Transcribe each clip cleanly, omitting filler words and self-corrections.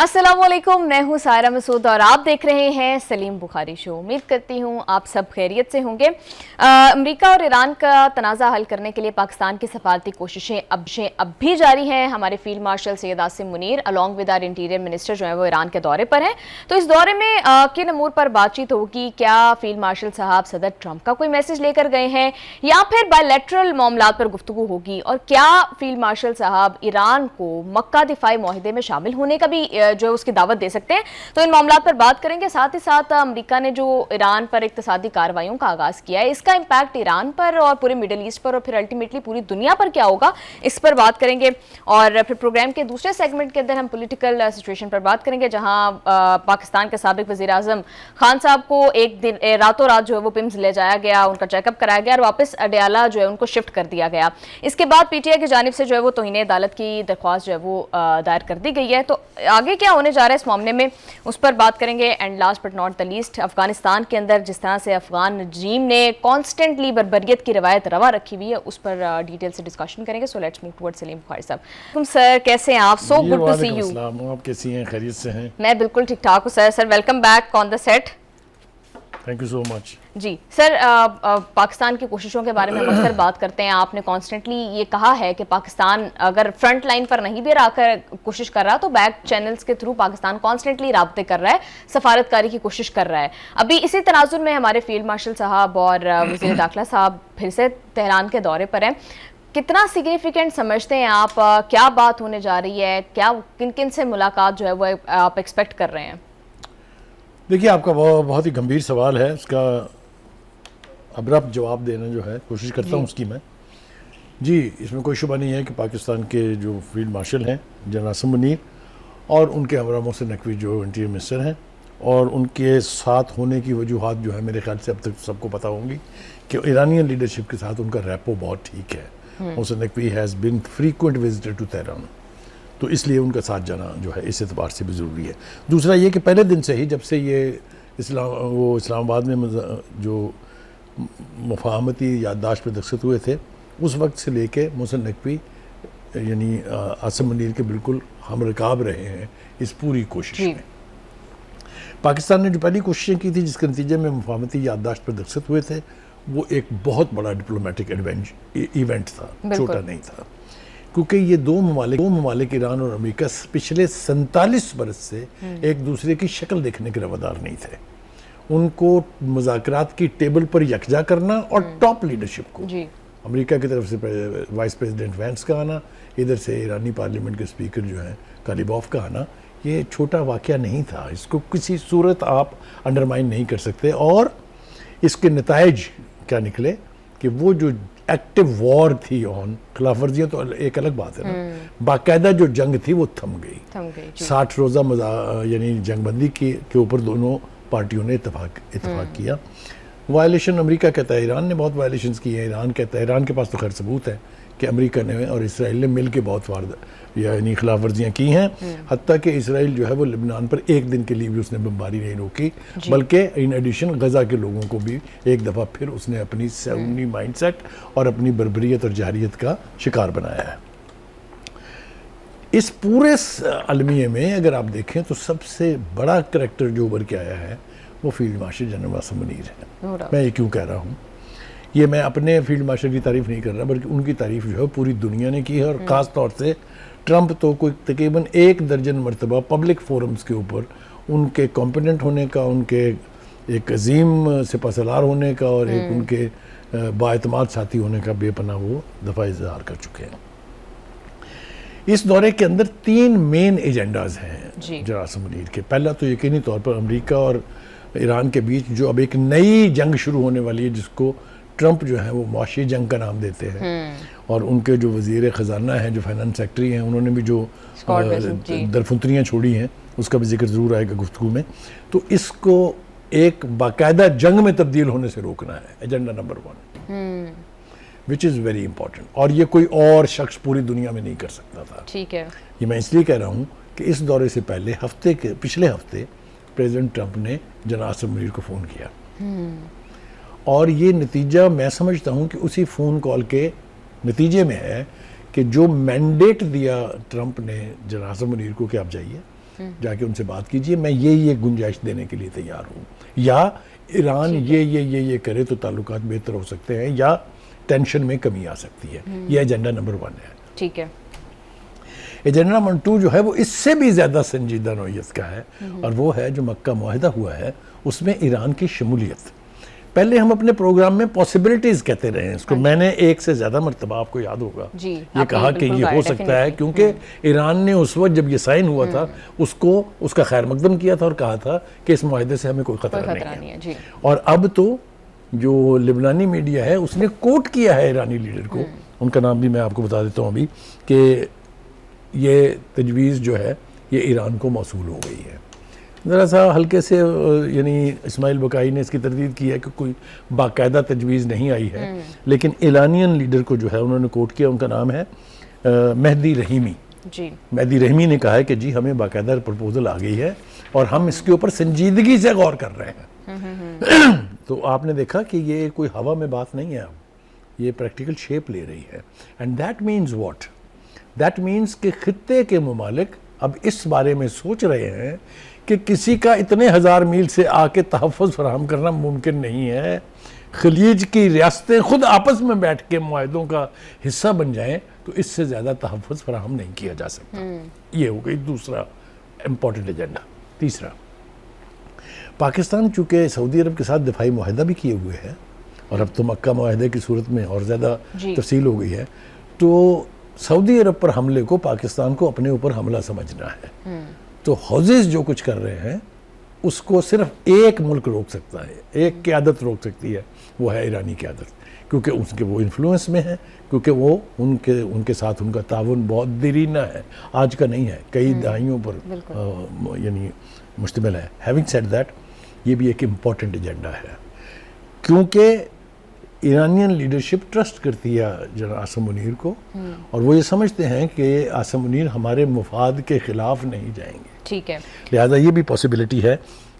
अस्सलामुअलैकुम, मैं हूं सायरा मसूद और आप देख रहे हैं सलीम बुखारी शो। उम्मीद करती हूं आप सब खैरियत से होंगे। अमेरिका और ईरान का तनाज़ा हल करने के लिए पाकिस्तान की सफारती कोशिशें अब भी जारी हैं। हमारे field marshal Syed Asim Munir along with our interior minister जो है वो ईरान के दौरे पर हैं। तो इस दौरे में किन अमूर पर बातचीत होगी? क्या फील्ड मार्शल साहब सदर ट्रंप का कोई मैसेज लेकर गए हैं या फिर बायलैटरल मामलात पर गुफ्तगू होगी? और क्या फील्ड मार्शल साहब ईरान को मक्का दिफाई मुआहदे में शामिल होने का भी जो उसकी दावत दे सकते हैं? तो इन मामलों पर बात करेंगे। साथ ही साथ अमेरिका ने जो ईरान पर इक्तिसादी कार्रवाइयों का आगाज किया है, इसका इंपैक्ट ईरान पर और पूरे मिडिल ईस्ट पर और फिर अल्टीमेटली पूरी दुनिया पर क्या होगा, इस पर बात करेंगे। और फिर प्रोग्राम के दूसरे सेगमेंट के अंदर हम पॉलिटिकल सिचुएशन पर बात करेंगे, जहां पाकिस्तान के साबिक वजीर आजम खान साहब को एक दिन रातों रात जो है वो पिम्स ले जाया गया, उनका चेकअप कराया गया और वापस अडयाला जो है उनको शिफ्ट कर दिया गया। इसके बाद पीटीआई की जानिब से जो है वो तौहीन अदालत की दरख्वास्त जो है वो दायर कर दी गई है। तो आगे क्या होने जा रहा है इस मामले में, उस पर बात करेंगे। And last but not the least, Afghanistan के अंदर जिस तरह से अफगान रजीम ने कॉन्स्टेंटली बर्बरियत की रवायत रवा रखी हुई है, उस पर डिटेल से डिस्कशन करेंगे। So let's move towards Salim Bukhari साहब। तुम सर कैसे हैं आप? So good to see you. आप कैसी हैं? खैरियत से हैं? मैं बिल्कुल ठीक ठाक हूँ sir. Sir welcome back on the set. Thank you so much. जी सर, पाकिस्तान की कोशिशों के बारे में हम अक्सर बात करते हैं। आपने कॉन्स्टेंटली ये कहा है कि पाकिस्तान अगर फ्रंट लाइन पर नहीं भी रहकर कोशिश कर रहा तो बैक चैनल्स के थ्रू पाकिस्तान कॉन्स्टेंटली राब्ते कर रहा है, सफारतकारी की कोशिश कर रहा है। अभी इसी तनाजुर में हमारे फील्ड मार्शल साहब और वज़ीर दाखिला साहब फिर से तेहरान के दौरे पर हैं। कितना सिग्निफिकेंट समझते हैं आप? क्या बात होने जा रही है? क्या किन किन से मुलाकात जो है वो आप एक्सपेक्ट कर रहे हैं? देखिए, आपका बहुत ही गंभीर सवाल है। उसका अब्रप्ट जवाब देना जो है कोशिश करता हूँ उसकी मैं। जी, इसमें कोई शुबा नहीं है कि पाकिस्तान के जो फील्ड मार्शल हैं जनरल आसिम मुनीर और उनके हमरा मोहसिन नकवी जो इंटीरियर मिनिस्टर हैं, और उनके साथ होने की वजूहात जो है मेरे ख्याल से अब तक सबको पता होंगी कि ईरानियन लीडरशिप के साथ उनका रैपो बहुत ठीक है। Mohsin Naqvi has been frequent visitor to Tehran, तो इसलिए उनका साथ जाना जो है इस एतबार से भी ज़रूरी है। दूसरा ये कि पहले दिन से ही जब से ये इस्लामाबाद में जो मुफाहमती याददाश्त पर दस्तखत हुए थे, उस वक्त से लेके मोहसिन नकवी यानी आसिम मुनीर के बिल्कुल हम रकाब रहे हैं इस पूरी कोशिश में। पाकिस्तान ने जो पहली कोशिशें की थी जिसके नतीजे में मुफाहमती याददाश्त पर दस्तखत हुए थे, वो एक बहुत बड़ा डिप्लोमेटिक इवेंट था, छोटा नहीं था। क्योंकि ये दो ममालिक ईरान और अमेरिका पिछले 47 बरस से एक दूसरे की शक्ल देखने के रवादार नहीं थे। उनको मुज़ाकरात की टेबल पर यकजा करना और टॉप लीडरशिप को, अमेरिका की तरफ से वाइस प्रेसिडेंट वैंस का आना, इधर से ईरानी पार्लियामेंट के स्पीकर जो हैं कालिबॉफ का आना, ये छोटा वाक़या नहीं था। इसको किसी सूरत आप अंडरमाइन नहीं कर सकते। और इसके नताइज क्या निकले कि वो जो एक्टिव वॉर थी ऑन खिलाफ वर्जियाँ तो एक अलग बात है ना, बाकायदा जो जंग थी वो थम गई। 60 रोज़ा यानी जंगबंदी के ऊपर दोनों पार्टियों ने इत्तेफाक किया। वायलेशन अमेरिका कहता है ईरान ने बहुत वायलेशंस की है। ईरान कहता है, ईरान के पास तो खैर सबूत है कि अमेरिका ने और इसराइल ने मिल के बहुत यानी खिलाफ वर्जियाँ की हैं। हत्ता कि इसराइल जो है वो लेबनान पर एक दिन के लिए भी उसने बमबारी नहीं रोकी, बल्कि इन एडिशन गजा के लोगों को भी एक दफ़ा फिर उसने अपनी सैनी माइंडसेट और अपनी बर्बरियत और जारियत का शिकार बनाया है। इस पूरे अलमिये में अगर आप देखें तो सबसे बड़ा करैक्टर जो उभर के आया है वो field marshal general Asim Munir है। मैं ये क्यों कह रहा हूँ, ये मैं अपने फील्ड मार्शल की तारीफ़ नहीं कर रहा, बल्कि उनकी तारीफ़ जो है पूरी दुनिया ने की है। और ख़ास तौर से ट्रंप तो कोई तकरीबन 1 दर्जन मरतबा पब्लिक फोरम्स के ऊपर उनके कॉम्पिटेंट होने का, उनके एक अजीम सिपहसालार होने का और एक उनके बाएतमाद साथी होने का बेपनाह वो दफ़ा इज़हार कर चुके हैं। इस दौरे के अंदर 3 मेन एजेंडाज हैं जनरल आसिम मुनीर के। पहला तो यकीनी तौर पर अमेरिका और ईरान के बीच जो अब एक नई जंग शुरू होने वाली है, जिसको ट्रंप जो है वो मुआशी जंग का नाम देते हैं। और उनके जो वज़ीर ख़जाना हैं, जो फाइनेंस सेक्रेटरी हैं, उन्होंने भी जो दरफुंतरियाँ छोड़ी हैं उसका भी जिक्र ज़रूर आएगा गुफ्तगू में। तो इसको एक बाकायदा जंग में तब्दील होने से रोकना है, agenda number 1, which is very important. और ये कोई और शख्स पूरी दुनिया में नहीं कर सकता था। ठीक है, ये मैं इसलिए कह रहा हूँ कि इस दौरे से पहले पिछले हफ्ते प्रेसिडेंट ट्रंप ने जनरल आसिम मुनीर को फ़ोन किया, और ये नतीजा मैं समझता हूँ कि उसी फ़ोन कॉल के नतीजे में है कि जो मैंडेट दिया ट्रंप ने जनरल आसिम मुनीर को कि आप जाइए, जाके उनसे बात कीजिए, मैं ये गुंजाइश देने के लिए तैयार हूँ, या ईरान ये करे तो ताल्लुकात बेहतर हो सकते हैं, या टेंशन में कमी आ सकती है। ये एजेंडा नंबर 1 है। ठीक है। एजेंडा नंबर 2 जो है वो इससे भी ज़्यादा संजीदा नौइयत का है, और वो है जो मक्का मुआहिदा हुआ है उसमें ईरान की शमूलियत। पहले हम अपने प्रोग्राम में पॉसिबिलिटीज़ कहते रहे हैं इसको, मैंने एक से ज़्यादा मरतबा, आपको याद होगा, ये कहा कि ये हो सकता है, क्योंकि ईरान ने उस वक्त जब ये साइन हुआ था उसका खैर मकदम किया था और कहा था कि इस मुआहिदे से हमें कोई खतरा नहीं है। जी। और अब तो जो लिबनानी मीडिया है उसने कोट किया है ईरानी लीडर को, उनका नाम भी मैं आपको बता देता हूँ अभी, कि ये तजवीज़ जो है ये ईरान को मौसूल हो गई है। ज़रा सा हल्के से यानी इस्माइल बकाई ने इसकी तरदीद की है कि कोई बाकायदा तजवीज़ नहीं आई है, लेकिन ईरानियन लीडर को जो है उन्होंने कोट किया, उनका नाम है मेहदी रहीमी। जी। मेहदी रहीमी ने कहा है कि जी हमें बाकायदा प्रपोजल आ गई है और हम इसके ऊपर संजीदगी से गौर कर रहे हैं। तो आपने देखा कि ये कोई हवा में बात नहीं है, अब ये प्रैक्टिकल शेप ले रही है। And that means what? That means कि खित्ते के मुमालिक अब इस बारे में सोच रहे हैं कि किसी का इतने हज़ार मील से आके तहफ़्फ़ुज़ फराहम करना मुमकिन नहीं है। खलीज की रियासतें खुद आपस में बैठ के मुआहिदों का हिस्सा बन जाएं तो इससे ज़्यादा तहफ़्फ़ुज़ फराहम नहीं किया जा सकता। ये हो गई दूसरा इम्पॉर्टेंट एजेंडा। तीसरा, पाकिस्तान चूँकि सऊदी अरब के साथ दिफाई मुआहिदा भी किए हुए है, और अब तो मक्का मुआहिदे की सूरत में और ज़्यादा तफसील हो गई है, तो सऊदी अरब पर हमले को पाकिस्तान को अपने ऊपर हमला समझना है। तो हौज़ेज़ जो कुछ कर रहे हैं उसको सिर्फ एक मुल्क रोक सकता है, एक क़यादत रोक सकती है, वो है ईरानी क़यादत, क्योंकि उसके वो इन्फ्लुएंस में है, क्योंकि वो उनके साथ उनका ताउन बहुत देरीना है, आज का नहीं है, कई दहाइयों पर यानी मुश्तमिल है। हैविंग सेड दैट, ये भी एक इम्पॉर्टेंट एजेंडा है, क्योंकि ईरानियन लीडरशिप ट्रस्ट करती है जनाब आसिम मुनीर को, और वो ये समझते हैं कि आसिम मुनीर हमारे मुफाद के ख़िलाफ़ नहीं जाएंगे। ठीक है। लिहाजा ये भी पॉसिबिलिटी है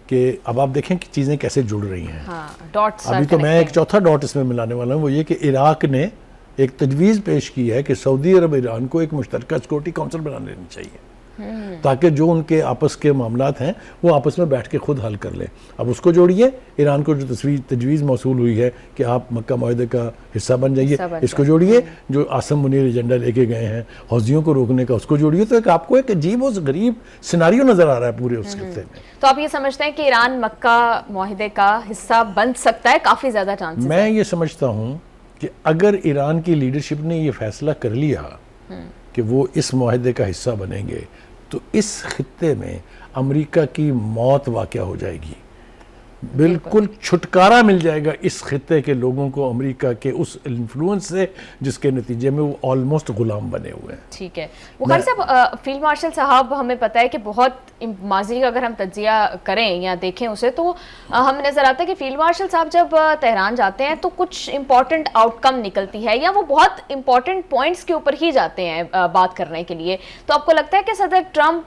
कि अब आप देखें कि चीज़ें कैसे जुड़ रही हैं। डॉट्स अभी तो मैं एक चौथा डॉट इसमें मिलाने वाला हूँ, वो ये कि इराक ने एक तजवीज़ पेश की है कि सऊदी अरब ईरान को एक मुश्तरका सिक्योरिटी काउंसिल बना लेनी चाहिए, ताकि जो उनके आपस के मामलात हैं वो आपस में बैठ के खुद हल कर लें। अब उसको जोड़िए, ईरान को जो तजवीज़ मौसूल हुई है कि आप मक्का मुआहिदे का हिस्सा बन जाइए, इसको जोड़िए, जो आसिम मुनीर एजेंडा लेके गए हैं हौजियों को रोकने का, उसको जोड़िए, तो एक आपको एक अजीब और गरीब सिनारियो नज़र आ रहा है पूरे उस खित्ते में। तो आप ये समझते हैं कि ईरान मक्का मुआहिदे का हिस्सा बन सकता है? काफ़ी ज़्यादा चांसेस। मैं ये समझता हूँ कि अगर ईरान की लीडरशिप ने ये फैसला कर लिया कि वो इस मुआहिदे का हिस्सा बनेंगे, तो इस खित्ते में अमेरिका की मौत वाक़या हो जाएगी, बिल्कुल छुटकारा मिल जाएगा इस खित्ते के लोगों को अमेरिका के उस इन्फ्लुएंस से, जिसके नतीजे में वो ऑलमोस्ट गुलाम बने हुए हैं। ठीक है। बुखारी साहब, फील्ड मार्शल साहब, हमें पता है कि बहुत माजी का अगर हम तज्जिया करें या देखें उसे, तो हमें नज़र आता है कि फील्ड मार्शल साहब जब तेहरान जाते हैं तो कुछ इंपॉर्टेंट आउटकम निकलती है, या वो बहुत इंपॉर्टेंट पॉइंट्स के ऊपर ही जाते हैं बात करने के लिए। तो आपको लगता है कि सदर ट्रंप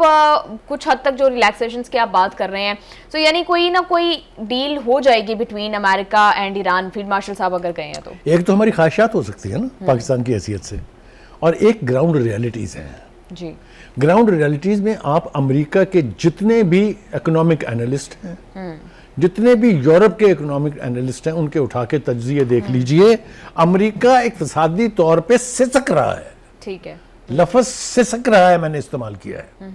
कुछ हद तक जो रिलैक्सेशन की आप बात कर रहे हैं, तो यानी कोई ना कोई डील हो जाएगी between America and Iran, field marshal साहब अगर गए हैं तो? एक तो हमारी ख्वाहिशात हो सकती है ना पाकिस्तान की हैसियत से, और एक ग्राउंड रियलिटीज़ हैं जी। ग्राउंड रियलिटीज़ में आप अमेरिका के जितने भी इकोनॉमिक एनालिस्ट हैं, जितने भी यूरोप के इकोनॉमिक एनालिस्ट हैं, उनके उठा के तज्जिए देख लीजिए, अमेरिका इक्तिसादी तौर पे सिसक रहा है। ठीक है। लफ्ज़ सिसक रहा है मैंने इस्तेमाल किया है।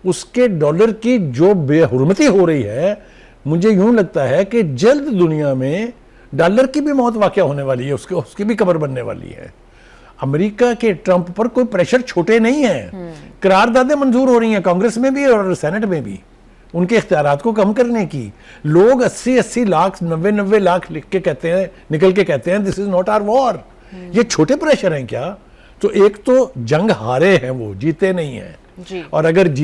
उसके डॉलर की जो बेहुरमती हो रही है, मुझे यूं लगता है कि जल्द दुनिया में डॉलर की भी मौत वाक़या होने वाली है, उसकी भी कब्र बनने वाली है। अमेरिका के ट्रंप पर कोई प्रेशर छोटे नहीं है, करारदादें मंजूर हो रही हैं कांग्रेस में भी और सेनेट में भी, उनके इख्तियारात को कम करने की। लोग 80-80 लाख 90-90 लाख लिख के कहते हैं, निकल के कहते हैं this is not our war. ये छोटे प्रेशर हैं क्या? तो एक तो जंग हारे हैं, वो जीते नहीं हैं, और अगर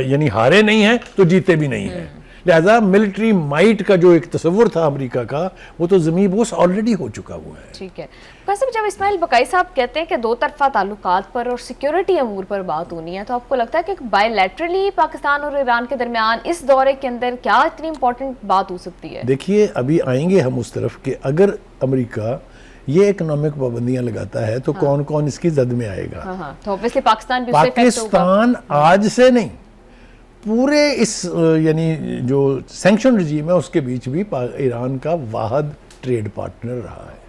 यानी हारे नहीं हैं तो जीते भी नहीं हैं। लिहाजा मिलिट्री माइट का जो एक तस्वुर था अमेरिका का, वो तो ज़मीन बोस ऑलरेडी हो चुका हुआ है। ठीक है। वैसे जब इस्माइल बकाई साहब कहते हैं कि दो तरफा ताल्लुकात पर और सिक्योरिटी अमूर पर बात होनी है, तो आपको लगता है कि बायलैटरली पाकिस्तान और ईरान के दरमियान इस दौरे के अंदर क्या इतनी इंपॉर्टेंट बात हो सकती है? देखिए, अभी आएंगे हम उस तरफ कि अगर अमेरिका ये इकोनॉमिक पाबंदियां लगाता है तो कौन कौन इसकी जद में आएगा। तो ऑब्वियसली पाकिस्तान आज से नहीं, पूरे इस यानी जो सैंक्शन रजीम है उसके बीच भी ईरान का वाहिद ट्रेड पार्टनर रहा है।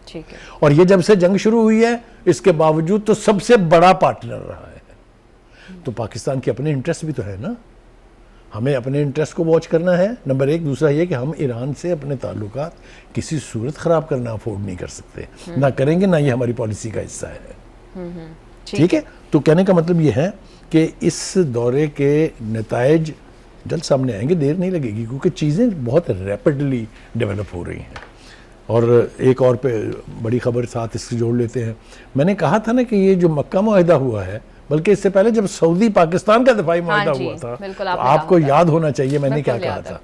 ठीक है। और ये जब से जंग शुरू हुई है इसके बावजूद तो सबसे बड़ा पार्टनर रहा है। तो पाकिस्तान के अपने इंटरेस्ट भी तो है ना, हमें अपने इंटरेस्ट को वॉच करना है नंबर एक। दूसरा ये कि हम ईरान से अपने ताल्लुकात किसी सूरत ख़राब करना अफोर्ड नहीं कर सकते, ना करेंगे, ना ये हमारी पॉलिसी का हिस्सा है। ठीक है। तो कहने का मतलब ये है कि इस दौरे के नतायज जल्द सामने आएंगे, देर नहीं लगेगी, क्योंकि चीज़ें बहुत रैपिडली डेवलप हो रही हैं। और एक और पे बड़ी खबर साथ इससे जोड़ लेते हैं। मैंने कहा था ना कि ये जो मक्का मुआहिदा हुआ है, बल्कि इससे पहले जब सऊदी पाकिस्तान का दफाई मुआहिदा हुआ था, तो आपको याद होना चाहिए मैंने क्या कहा था।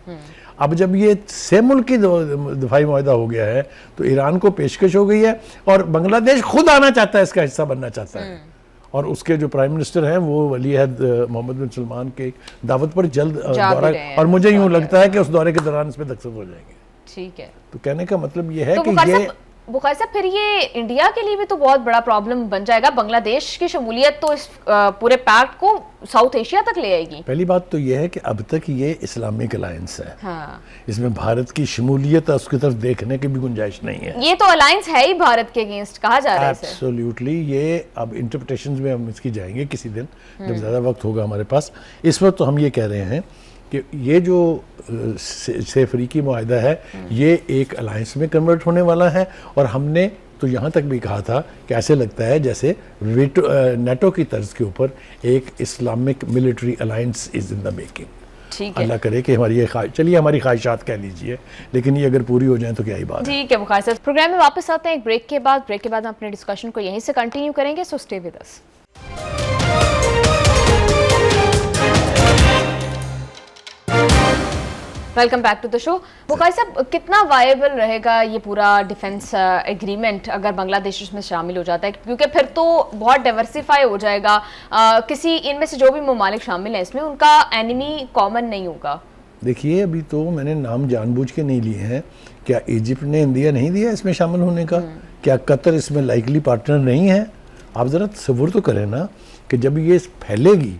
अब जब ये से मुल्की दफाई मुआहिदा हो गया है तो ईरान को पेशकश हो गई है और बांग्लादेश खुद आना चाहता है, इसका हिस्सा बनना चाहता है। और उसके जो प्राइम मिनिस्टर हैं वो वली अहद मोहम्मद बिन सलमान के दावत पर जल्द दौरा, और मुझे यूं लगता है कि उस दौरे के दौरान इसमें दस्तखत हो जाएंगे। ठीक है। तो कहने का मतलब ये है तो कि ये बुखारी साहब फिर ये इंडिया के लिए भी तो बहुत बड़ा प्रॉब्लम बन जाएगा। बांग्लादेश की शमूलियत तो इस पूरे पैक्ट को साउथ एशिया तक ले आएगी। पहली बात तो ये है कि अब तक ये इस्लामिक अलायंस है। हाँ। इसमें भारत की शमूलियत उसकी तरफ देखने की भी गुंजाइश नहीं है। ये तो अलायंस है ही भारत के अगेंस्ट कहा जा रहा है। एब्सोल्युटली। ये अब इंटरप्रिटेशंस में हम इसकी जाएंगे किसी दिन जब ज़्यादा वक्त होगा हमारे पास। इस वक्त तो हम ये कह रहे हैं कि ये जो से अफ्रीकी मुआहिदा है ये एक अलायंस में कन्वर्ट होने वाला है। और हमने तो यहाँ तक भी कहा था कि ऐसे लगता है जैसे नेटो की तर्ज के ऊपर एक Islamic military alliance is in the making. ठीक है। अल्लाह करे कि हमारी ये चलिए हमारी ख्वाहिशात कह लीजिए, लेकिन ये अगर पूरी हो जाए तो क्या ही बात है। ठीक है बुखारी साहब, प्रोग्राम में वापस आते हैं एक ब्रेक के बाद। ब्रेक के बाद हम अपने डिस्कशन को यहीं से कंटिन्यू करेंगे, so stay with us. Welcome back to the show. Bukhari साहब, कितना वायबल रहेगा ये पूरा डिफेंस एग्रीमेंट अगर बांग्लादेश इसमें शामिल हो जाता है? क्योंकि फिर तो बहुत डाइवर्सिफाई हो जाएगा। किसी इनमें से जो भी ममालिक शामिल हैं इसमें उनका एनिमी कॉमन नहीं होगा। देखिए अभी तो मैंने नाम जानबूझ के नहीं लिए हैं। क्या इजिप्ट ने इंडिया नहीं दिया इसमें शामिल होने का? क्या कतर इसमें लाइकली पार्टनर नहीं है? आप ज़रा तसव्वुर तो करें ना कि जब ये फैलेगी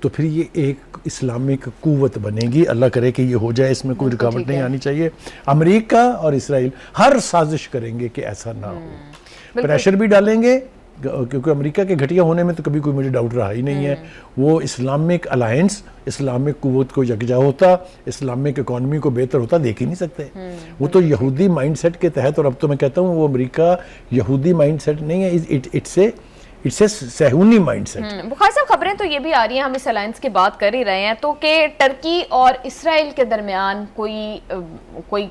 तो फिर ये एक इस्लामिक कुव्वत बनेगी। अल्लाह करे कि ये हो जाए, इसमें कोई रुकावट नहीं आनी चाहिए। अमेरिका और इसराइल हर साजिश करेंगे कि ऐसा ना हो, प्रेशर भी डालेंगे, क्योंकि अमेरिका के घटिया होने में तो कभी कोई मुझे डाउट रहा ही नहीं है। वो इस्लामिक अलायंस इस्लामिक कुव्वत को यकजा होता, इस्लामिक इकॉनमी को बेहतर होता देख ही नहीं सकते। वो तो यहूदी माइंडसेट के तहत, और अब तो मैं कहता हूँ वो अमेरिका यहूदी माइंडसेट नहीं है, इट्स ए सहूनी माइंडसेट। बुखारी साहब, खबरें तो ये भी आ रही हैं, हम इस अलायंस की बात कर ही रहे हैं, तो कि टर्की और इसराइल के दरमियान कोई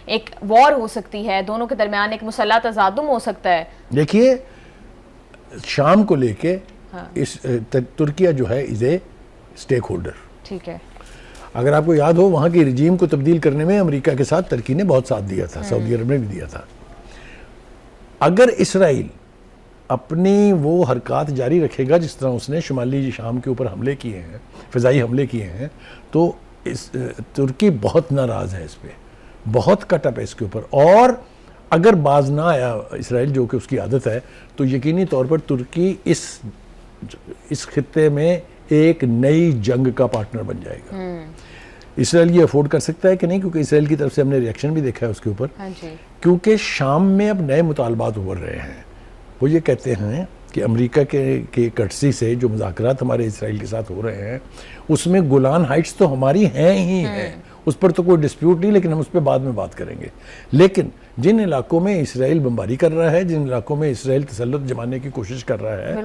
एक वॉर हो सकती है, दोनों के दरमियान एक मुसल्लह तज़ादुम हो सकता है। देखिए शाम को लेके इस तुर्किया जो है इज ए स्टेक होल्डर। ठीक है। अगर आपको याद हो वहाँ की रजीम को तब्दील करने में अमेरिका के साथ टर्की ने बहुत साथ दिया था, सऊदी अरब ने भी दिया था। अगर इसराइल अपनी वो हरकत जारी रखेगा जिस तरह उसने शुमाली शाम के ऊपर हमले किए हैं, फ़िज़ाई हमले किए हैं, तो इस तुर्की बहुत नाराज़ है इस पर, बहुत कटअप है इसके ऊपर। और अगर बाज ना आया इसराइल, जो कि उसकी आदत है, तो यकीनी तौर पर तुर्की इस खित्ते में एक नई जंग का पार्टनर बन जाएगा। इसराइल ये अफोर्ड कर सकता है कि नहीं, क्योंकि इसराइल की तरफ से हमने रिएक्शन भी देखा है उसके ऊपर। क्योंकि शाम में अब नए मुतालबात उभर रहे हैं। वो ये कहते हैं कि अमेरिका के कर्टसी से जो मुज़ाकरात हमारे इसराइल के साथ हो रहे हैं उसमें गोलान हाइट्स तो हमारी हैं ही हैं, उस पर तो कोई डिस्प्यूट नहीं, लेकिन हम उस पर बाद में बात करेंगे। लेकिन जिन इलाकों में इसराइल बमबारी कर रहा है, जिन इलाकों में इसराइल तसल्लुत जमाने की कोशिश कर रहा है,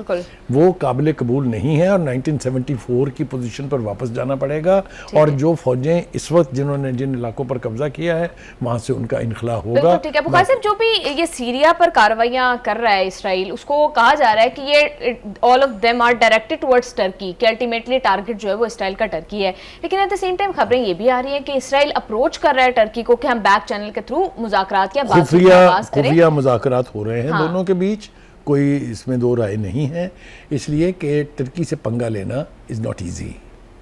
वो काबिल कबूल नहीं है और 1974 की पोजीशन पर वापस जाना पड़ेगा। और जो फौजें इस वक्त जिन्होंने जिन इलाकों पर कब्जा किया है वहाँ से उनका इनखला होगा। ठीक है बुखारी साहब, जो भी ये सीरिया पर कार्रवाइयाँ कर रहा है इसराइल, उसको कहा जा रहा है कि ये all of them are directed towards Turkey, कि अल्टीमेटली टारगेट जो है वो इसराइल का टर्की है। लेकिन एट द सेम टाइम खबरें ये भी आ रही हैं कि इसराइल अप्रोच कर रहा है टर्की को कि हम बैक चैनल के थ्रू मुज़ाकरात खुफिया मुज़ाकरात हो रहे हैं दोनों के बीच, कोई इसमें दो राय नहीं है। इसलिए कि टर्की से पंगा लेना इज नॉट इजी।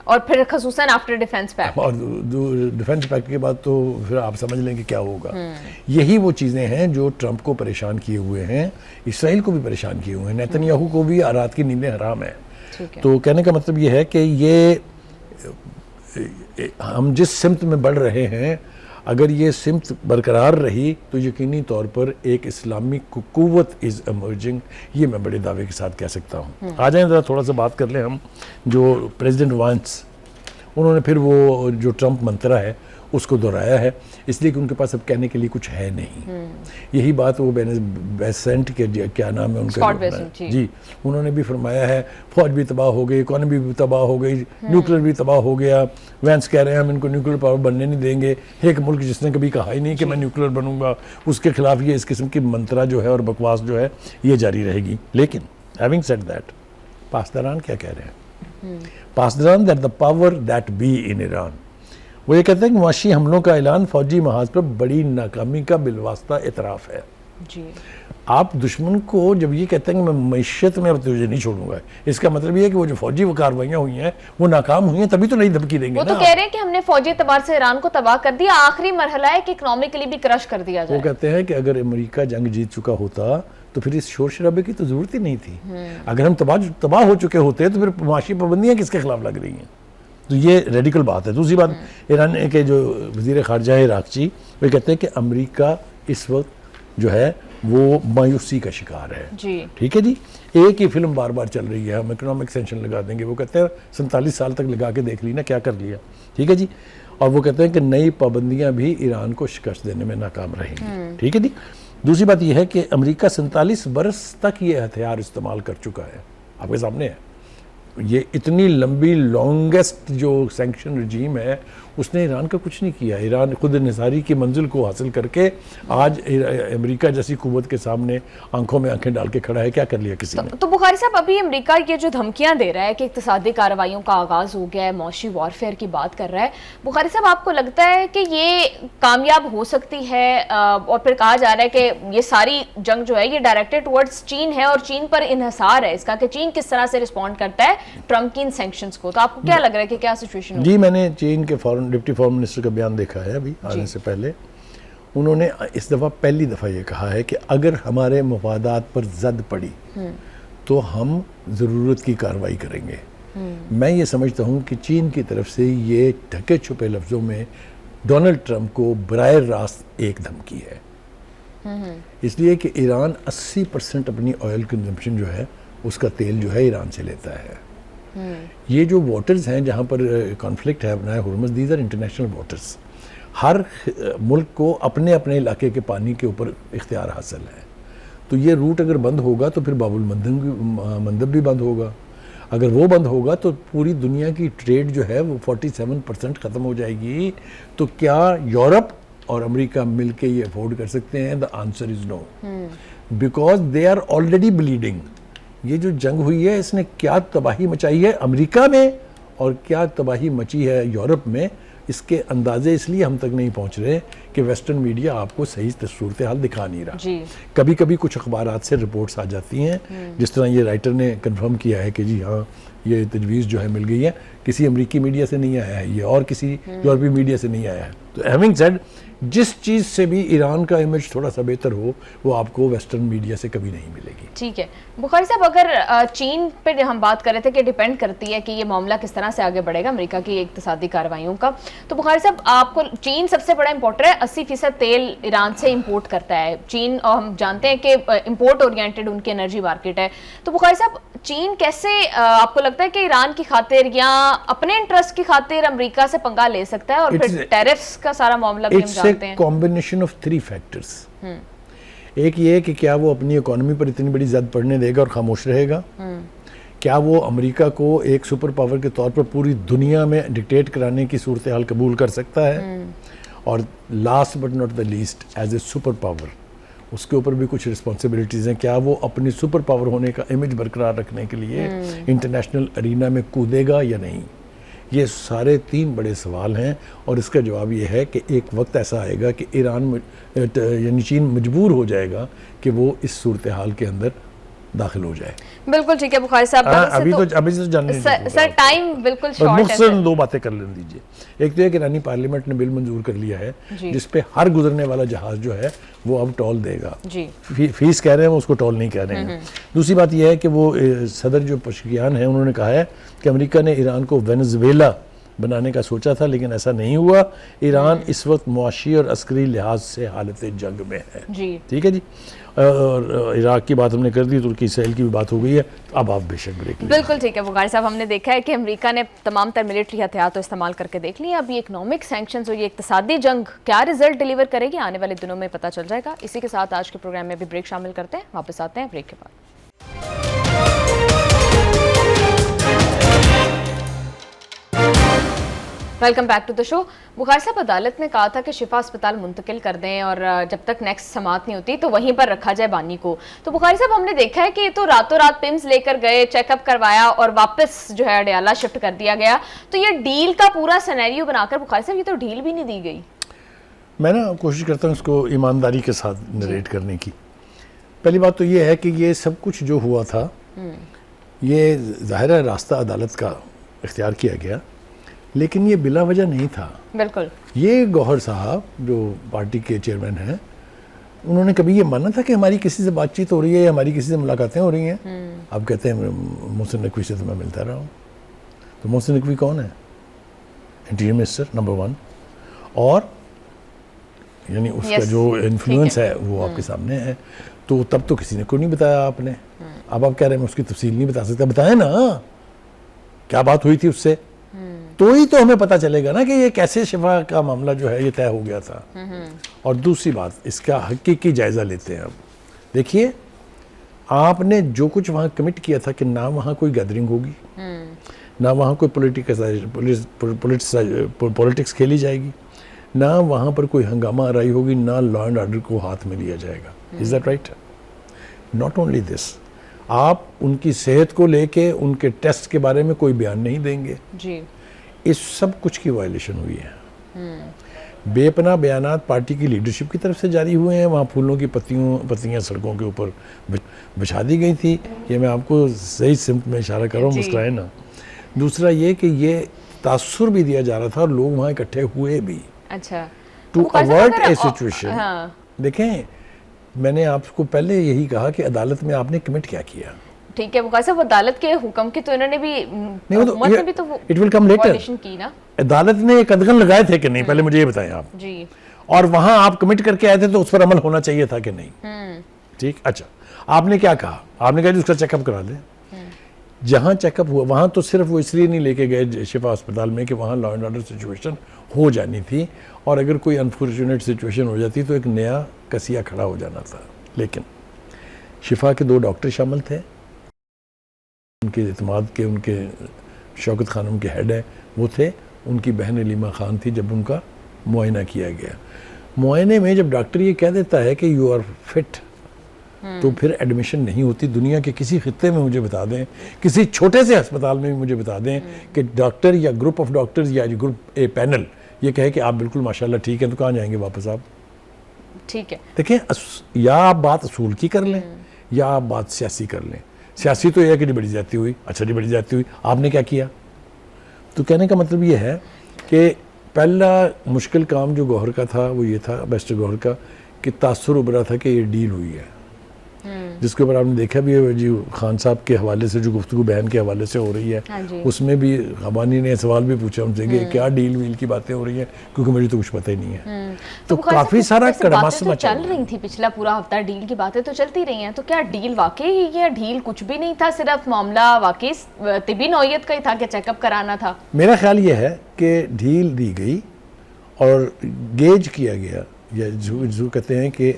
और फिर खसूसन आफ्टर डिफेंस पैक्ट, और डिफेंस पैक्ट के बाद तो फिर आप समझ लेंगे क्या होगा। यही वो चीज़ें हैं जो ट्रंप को परेशान किए हुए हैं, इसराइल को भी परेशान किए हुए हैं, नेतन्याहू को भी रात की नींदें हराम है। तो कहने का मतलब ये है कि ये हम जिस सिमत में बढ़ रहे हैं, अगर ये सिमत बरकरार रही तो यकीनी तौर पर एक इस्लामी कुव्वत इज़ एमर्जिंग, ये मैं बड़े दावे के साथ कह सकता हूँ। आ जाएं ज़रा थोड़ा सा बात कर लें हम, जो प्रेसिडेंट वांस, उन्होंने फिर वो जो ट्रंप मंत्रा है उसको दोहराया है, इसलिए कि उनके पास अब कहने के लिए कुछ है नहीं। यही बात वो बेसेंट के क्या नाम है उनका, जी, उन्होंने भी फरमाया है फौज भी तबाह हो गई, इकोनॉमी भी तबाह हो गई, न्यूक्लियर भी तबाह हो गया। वैंस कह रहे हैं हम इनको न्यूक्लियर पावर बनने नहीं देंगे। एक मुल्क जिसने कभी कहा ही नहीं कि मैं न्यूक्लियर बनूंगा, उसके खिलाफ ये इस किस्म की मंत्रा जो है और बकवास जो है ये जारी रहेगी। लेकिन हैविंग सेड दैट, पासदारान क्या कह रहे हैं? पासदारान that the power that be in Iran, वो ये कहते हैं कि मुआशी हमलों का ऐलान फौजी महाज पर बड़ी नाकामी का बिलवास्ता इतराफ़ है। जी। आप दुश्मन को जब ये कहते हैं कि मैं मैशत में अब तुझे नहीं छोड़ूंगा, इसका मतलब ये है कि वो जो फौजी वो कार्रवाइयाँ हुई हैं वो नाकाम हुई हैं, तभी तो नहीं धमकी देंगे। वो तो कह रहे हैं कि हमने फौजी एतबार से ईरान को तबाह कर दिया, आखिरी मरहला है कि इकोनॉमिकली भी क्रश कर दिया जाए। वो कहते हैं कि अगर अमेरिका जंग जीत चुका होता तो फिर इस शोर शराबे की तो जरूरत ही नहीं थी। अगर हम तबाह हो चुके होते तो फिर माशी पाबंदियाँ किसके खिलाफ लग रही हैं? तो ये रेडिकल बात है। दूसरी बात, ईरान के जो वज़ीर ख़ारजा है इराक़ची, वो कहते हैं कि अमेरिका इस वक्त जो है वो मायूसी का शिकार है। जी, ठीक है जी, एक ही फिल्म बार बार चल रही है, हम इकोनॉमिक सेंक्शन लगा देंगे। वो कहते हैं 47 साल तक लगा के देख ली ना, क्या कर लिया। ठीक है जी, और वो कहते हैं कि नई पाबंदियाँ भी ईरान को शिकस्त देने में नाकाम रहेंगी। ठीक है जी। दूसरी बात यह है कि अमेरिका 47 बरस तक ये हथियार इस्तेमाल कर चुका है, आपके सामने है। ये इतनी लंबी लॉन्गेस्ट जो सैंक्शन रजीम है उसने ईरान का कुछ नहीं किया। ईरान खुद निसारी की मंजिल को हासिल करके आज अमेरिका जैसी कुव्वत के सामने आंखों में आंखें डाल के खड़ा है। क्या कर लिया किसी ने? तो बुखारी साहब, अभी अमेरिका ये जो धमकियां दे रहा है कि इक्तिसादी कार्रवाइयों का आगाज हो गया है, मौशी वॉरफेयर की बात कर रहा है, बुखारी साहब आपको लगता है कि ये कामयाब हो सकती है? और फिर कहा जा रहा है कि ये सारी जंग जो है ये डायरेक्टेड टुवर्ड्स चीन है और चीन पर इन्हिसार है इसका, कि चीन किस तरह से रिस्पॉन्ड करता है ट्रंप की इन सैंक्शंस को। तो आपको क्या लग रहा है कि क्या सिचुएशन? जी, मैंने चीन के डिप्टी फॉरेन मिनिस्टर का बयान देखा है अभी आने से पहले। उन्होंने इस दफ़ा पहली दफ़ा ये कहा है कि अगर हमारे मफादात पर जद पड़ी तो हम ज़रूरत की कार्रवाई करेंगे। मैं ये समझता हूँ कि चीन की तरफ से ये ढके छुपे लफ्ज़ों में डोनाल्ड ट्रंप को बराह रास्त एक धमकी है, इसलिए कि ईरान 80% अपनी ऑयल कंजम्पशन जो है उसका तेल जो है ईरान से लेता है। ये जो वाटर्स हैं जहाँ पर कॉन्फ्लिक्ट है अपना Hormuz, these are international waters. हर मुल्क को अपने अपने इलाके के पानी के ऊपर इख्तियार हासिल है। तो ये रूट अगर बंद होगा तो फिर बाबुल मंदब भी बंद होगा। अगर वो बंद होगा तो पूरी दुनिया की ट्रेड जो है वो 47% ख़त्म हो जाएगी। तो क्या यूरोप और अमेरिका मिल के ये अफोर्ड कर सकते हैं? The answer is no, because they are already bleeding. ये जो जंग हुई है इसने क्या तबाही मचाई है अमेरिका में और क्या तबाही मची है यूरोप में, इसके अंदाजे इसलिए हम तक नहीं पहुंच रहे कि वेस्टर्न मीडिया आपको सही सूरत हाल दिखा नहीं रहा। कभी कभी कुछ अखबारात से रिपोर्ट्स आ जाती हैं, जिस तरह ये राइटर ने कंफर्म किया है कि जी हाँ ये तजवीज़ जो है मिल गई है, किसी अमेरिकी मीडिया से नहीं आया है ये और किसी यूरोपीय मीडिया से नहीं आया है। तो हैविंग सेड, जिस चीज़ से भी ईरान का इमेज थोड़ा सा बेहतर हो वो आपको वेस्टर्न मीडिया से कभी नहीं मिलेगी। ठीक है बुखारी साहब, अगर चीन पे हम बात कर रहे थे कि डिपेंड करती है कि ये मामला किस तरह से आगे बढ़ेगा अमेरिका की इक्तिसादी कार्रवाइयों का, तो बुखारी साहब आपको चीन सबसे बड़ा इंपोर्टर है, 80% तेल ईरान से इंपोर्ट करता है चीन, और हम जानते हैं कि इंपोर्ट ओरिएंटेड उनकी एनर्जी मार्केट है। तो बुखारी साहब, चीन कैसे आपको लगता है कि ईरान की खातिर या अपने इंटरेस्ट की खातिर अमेरिका से पंगा ले सकता है? और फिर टैरिफ्स का सारा मामला भी हम जानते हैं। Combination of 3 factors. एक ये कि क्या वो अपनी इकोनॉमी पर इतनी बड़ी जद पड़ने देगा और खामोश रहेगा? क्या वो अमेरिका को एक सुपर पावर के तौर पर पूरी दुनिया में डिक्टेट कराने की सूरत हाल कबूल कर सकता है? और last but not the least, as a super power उसके ऊपर भी कुछ रिस्पॉन्सिबिलिटीज़ हैं। क्या वो अपनी सुपर पावर होने का इमेज बरकरार रखने के लिए इंटरनेशनल अरीना में कूदेगा या नहीं? ये सारे 3 बड़े सवाल हैं और इसका जवाब ये है कि एक वक्त ऐसा आएगा कि ईरान यानी चीन मजबूर हो जाएगा कि वो इस सूरत हाल के अंदर दाखिल हो जाए। बिल्कुल ठीक है बुखारी साहब, अभी तो जानने सर टाइम बिल्कुल शॉर्ट है। 2 बातें कर लेने दीजिए। एक तो है कि ईरानी पार्लियामेंट ने बिल मंजूर कर लिया है जिस पे हर गुजरने वाला जहाज जो है वो अब टोल देगा। फीस कह रहे हैं, उसको टोल नहीं कह रहे हैं। दूसरी बात यह है कि वो सदर जो पशकियान है उन्होंने कहा है कि अमेरिका ने ईरान को वेनेजुएला बनाने का सोचा था, लेकिन ऐसा नहीं हुआ। ईरान इस वक्त मुआशी और अस्करी लिहाज से हालत जंग में है जी। ठीक है जी। और इराक की बात हमने कर दी, तुर्की इसराइल की भी बात हो गई है। अब आप बेशक ब्रेक लें। बिल्कुल ठीक है बुखारी साहब, हमने देखा है कि अमेरिका ने तमाम तर मिलिट्री हथियार तो इस्तेमाल करके देख लिए। अब ये इकोनॉमिक सैंक्शंस और ये इक्तिसादी जंग क्या रिजल्ट डिलीवर करेगी आने वाले दिनों में पता चल जाएगा। इसी के साथ आज के प्रोग्राम में भी ब्रेक शामिल करते हैं, वापस आते हैं ब्रेक के बाद। Welcome back to the show. Bukhari साहब, अदालत ने कहा था कि शिफा अस्पताल मुंतकिल कर दें और जब तक नेक्स्ट समात नहीं होती तो वहीं पर रखा जाए बानी को। तो बुखारी साहब, हमने देखा है कि ये तो रातों रात पिम्स लेकर गए, चेकअप करवाया और वापस जो है अडयाला शिफ्ट कर दिया गया। तो ये डील का पूरा सिनेरियो बनाकर बुखारी साहब ये तो डील भी नहीं दी गई। मैं ना कोशिश करता हूँ इसको ईमानदारी के साथ नरेट करने की। पहली बात तो ये है कि ये सब कुछ जो हुआ था ये ज़ाहिर है रास्ता अदालत का इख्तियार किया गया, लेकिन ये बिला वजह नहीं था। बिल्कुल। ये गौहर साहब जो पार्टी के चेयरमैन हैं, उन्होंने कभी ये माना था कि हमारी किसी से बातचीत हो रही है या हमारी किसी से मुलाकातें हो रही हैं? अब कहते हैं मोहसिन नकवी से तो मैं मिलता रहा हूँ। तो मोहसिन नकवी कौन है? इंटीरियर मिनिस्टर नंबर 1, और यानी उसका जो इन्फ्लुएंस है वो आपके सामने है। तो तब तो किसी ने को नहीं बताया आपने। अब आप कह रहे हैं मैं उसकी तफसील नहीं बता सकता। बताएं ना क्या बात हुई थी उससे, तो ही तो हमें पता चलेगा ना कि ये कैसे शिफा का मामला जो है ये तय हो गया था। और दूसरी बात, इसका हकीकी जायजा लेते हैं। अब देखिए, आपने जो कुछ वहाँ कमिट किया था कि ना वहाँ कोई गैदरिंग होगी, ना वहाँ कोई पॉलिटिक्स खेली जाएगी, ना वहाँ पर कोई हंगामा आराई होगी, ना लॉ एंड ऑर्डर को हाथ में लिया जाएगा। Is that right? Not only this, आप उनकी सेहत को लेके उनके टेस्ट के बारे में कोई बयान नहीं देंगे जी। इस सब कुछ की वायलेशन हुई है। बेपनाह बयानात पार्टी की लीडरशिप की तरफ से जारी हुए हैं। वहाँ फूलों की पत्तियाँ सड़कों के ऊपर बिछा दी गई थी। ये मैं आपको सही सिमत में इशारा कर रहा हूँ, मुस्कुराए ना। दूसरा ये कि ये तासुर भी दिया जा रहा था और लोग वहाँ इकट्ठे हुए भी। अच्छा। To avoid a situation. देखें, मैंने आपको पहले यही कहा कि अदालत में आपने कमिट क्या किया। ठीक है बुखारी साहब, अदालत के हुक्म की तो इन्होंने भी हुकूमत ने भी तो इट विल कम लेटर की ना। अदालत ने कदगन लगाए थे कि नहीं, पहले मुझे ये बताएं आप जी। और वहां आप कमिट करके आए थे तो उस पर अमल होना चाहिए था कि नहीं? ठीक। अच्छा, आपने क्या कहा? आपने कहा जी उसका चेकअप करा लें। जहां चेकअप हुआ वहां तो सिर्फ वो इसलिए नहीं लेके गए शिफा अस्पताल में कि वहां लॉ एंड ऑर्डर सिचुएशन हो जानी थी, और अगर कोई अनफॉर्चुनेट सिचुएशन हो जाती तो एक नया कसिया खड़ा हो जाना था। लेकिन शिफा के 2 डॉक्टर शामिल थे, उनके इत्मीनान के, उनके शौकत खानम के हेड हैं वो थे, उनकी बहन अलीमा खान थी। जब उनका मुआयना किया गया, मुआयने में जब डॉक्टर ये कह देता है कि यू आर फिट, तो फिर एडमिशन नहीं होती। दुनिया के किसी खित्ते में मुझे बता दें, किसी छोटे से अस्पताल में भी मुझे बता दें कि डॉक्टर या ग्रुप ऑफ डॉक्टर्स या ग्रुप ए पैनल ये कहे कि आप बिल्कुल माशाल्लाह ठीक है, तो कहाँ जाएंगे वापस आप? ठीक है। देखें, या आप बात असूल की कर लें या आप बात सियासी कर लें। सियासी तो यह है कि बड़ी जाती हुई, अच्छा जी बड़ी जाती हुई, आपने क्या किया? तो कहने का मतलब ये है कि पहला मुश्किल काम जो गौहर का था वो ये था, बेस्ट गौहर का, कि तासुर उभरा था कि ये डील हुई है, जिसके ऊपर आपने देखा भी है जी खान साहब के हवाले से जो गुफ्तगू बहन के हवाले से हो रही है। हाँ, उसमें भी हमानी ने सवाल भी पूछा उनसे कि क्या डील वील की बातें हो रही हैं, क्योंकि मुझे तो कुछ पता ही नहीं है। तो काफी सारा कड़मास तो चल रही थी पिछला पूरा हफ्ता, डील की बातें तो चलती रही हैं। तो क्या डील वाकई ही है? डील कुछ भी नहीं था, सिर्फ मामला वाकई तिबी नौयत का ही था कि चेकअप कराना था। मेरा ख्याल ये है कि डील दी गई और गेज किया गया, या जो कहते हैं कि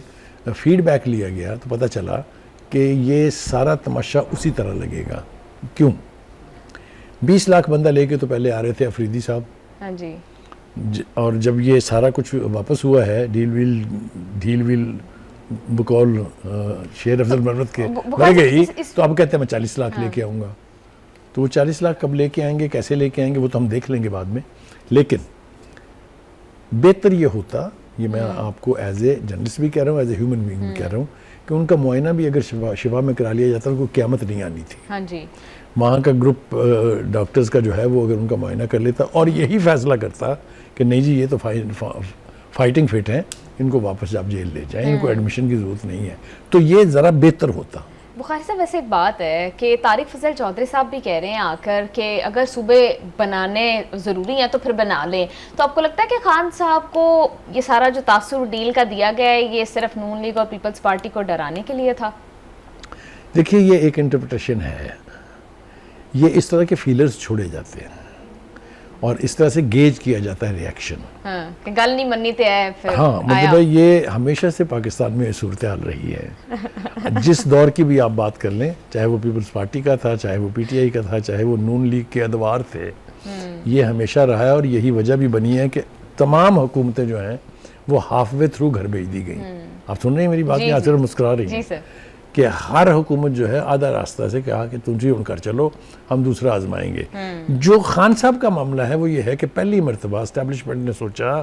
फीडबैक लिया गया, तो पता चला कि ये सारा तमाशा उसी तरह लगेगा। क्यों? 20 लाख बंदा लेके तो पहले आ रहे थे अफरीदी साहब। हाँ जी। और जब ये सारा कुछ वापस हुआ है, डील विल बकौल शेर अफजल मरवत के बढ़ गई, तो अब कहते हैं मैं 40 लाख लेके आऊँगा। तो वो 40 लाख कब लेके आएंगे, कैसे लेके आएंगे, वो तो हम देख लेंगे बाद में। लेकिन बेहतर ये होता, ये मैं आपको एज ए जर्नलिस्ट भी कह रहा हूँ, एज ए ह्यूमन बीइंग भी कह रहा हूँ, कि उनका मुआयना भी अगर शिफा में करा लिया जाता तो कोई क़यामत नहीं आनी थी। हाँ जी। वहाँ का ग्रुप डॉक्टर्स का जो है वो अगर उनका मुआयना कर लेता और यही फैसला करता कि नहीं जी ये तो फाइटिंग फिट हैं, इनको वापस आप जेल ले जाएं, इनको एडमिशन की ज़रूरत नहीं है, तो ये ज़रा बेहतर होता। बुखारी साहब, वैसे एक बात है कि तारिक फजल चौधरी साहब भी कह रहे हैं आकर कि अगर सूबे बनाने ज़रूरी हैं तो फिर बना लें। तो आपको लगता है कि खान साहब को ये सारा जो तासुर डील का दिया गया है ये सिर्फ नून लीग और पीपल्स पार्टी को डराने के लिए था? देखिए, ये एक इंटरप्रिटेशन है, ये इस तरह के फीलर्स छोड़े जाते हैं और इस तरह से गेज किया जाता है रिएक्शन। हाँ, कि गल नहीं मननी ते है फिर हाँ, मतलब है ये हमेशा से पाकिस्तान में सूरत हाल रही है। जिस दौर की भी आप बात कर लें, चाहे वो पीपल्स पार्टी का था, चाहे वो पीटीआई का था, चाहे वो नून लीग के अदवार थे, ये हमेशा रहा है। और यही वजह भी बनी है कि तमाम हुकूमतें जो हैं वो हाफ वे थ्रू घर भेज दी गई। आप सुन रहे हैं मेरी बात? यहाँ से मुस्कुरा रही हैं कि हर हुकूमत जो है आधा रास्ता से कहा कि तुम जी उनकर चलो, हम दूसरा आजमाएंगे। जो खान साहब का मामला है वो ये है कि पहली मरतबा एस्टैब्लिशमेंट ने सोचा